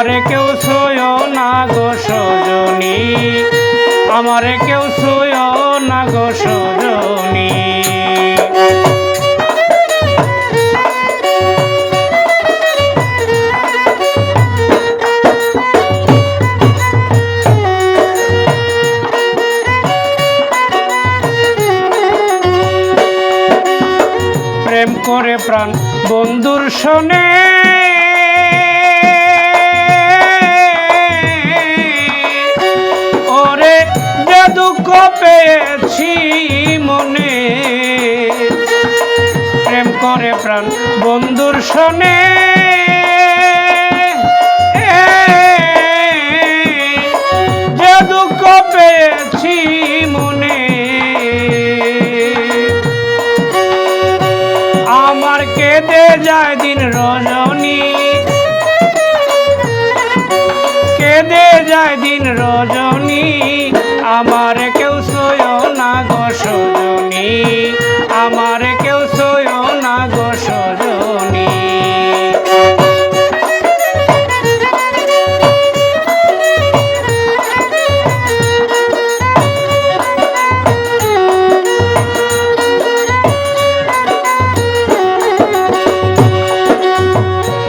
আমারে কেউ ছুঁয়ো না গো সজনী, আমারে কেউ ছুঁয়ো না গো সজনী। প্রেম করে প্রাণ বন্ধুর শোনে, ওরে যে দুঃখ পেয়েছি মনে। প্রেম করে প্রাণ বন্ধুর শোনে, যে দুঃখ পেয়েছি মনে। আমার কেঁদে যায় দিন রজনী, কেঁদে যায় দিন রজনী। আমার কেউ ছুঁয়ো না গো সজনী, আমার কেউ ছুঁয়ো না গো সজনী।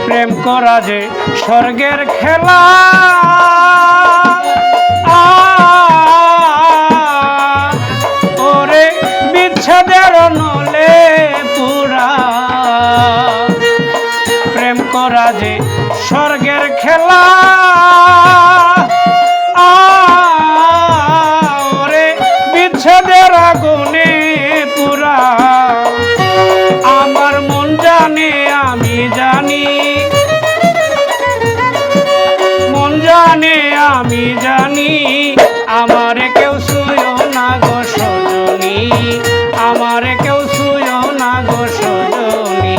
প্রেম করা যে স্বর্গের খেলা, ওরে বিচ্ছেদের নলে পুরা। প্রেম করা যে স্বর্গের খেলা, ওরে বিচ্ছেদের আগুনে পুরা। আমার মন জানে আমি জানি, মন জানে আমি জানি। আমার কেউ ছুঁয়ো না গো সজনী, আমার কেউ ছুঁয়ো না গো সজনী।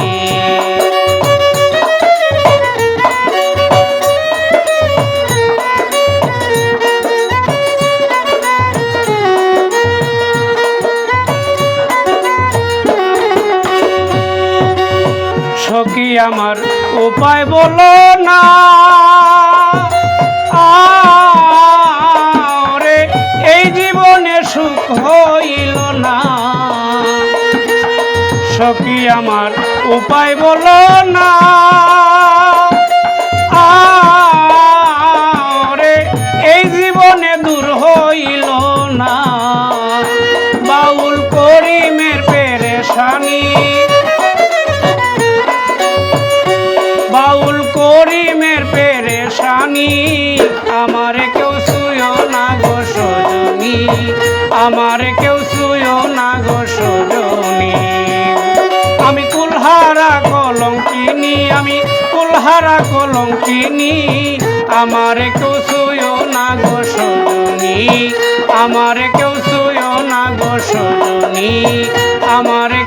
সখী আমার উপায় বলো না, রে এই জীবনে সুখ হইল না। সখী আমার উপায় বলো না, রে এই জীবনে দূর হইল না। বাউল করিমের পেরেশানি, বাউল করিমের পেরেশানি। আমারে কেউ ছুঁয়ো না গো সজনী, আমারে কেউ ছুঁয়ো না গো সজনী। আমি কুলহারা কলঙ্কিনী, আমি কুলহারা কলঙ্কিনী। আমারে কেউ ছুঁয়ো না গো সজনী, আমারে কেউ ছুঁয়ো না গো সজনী। আমারে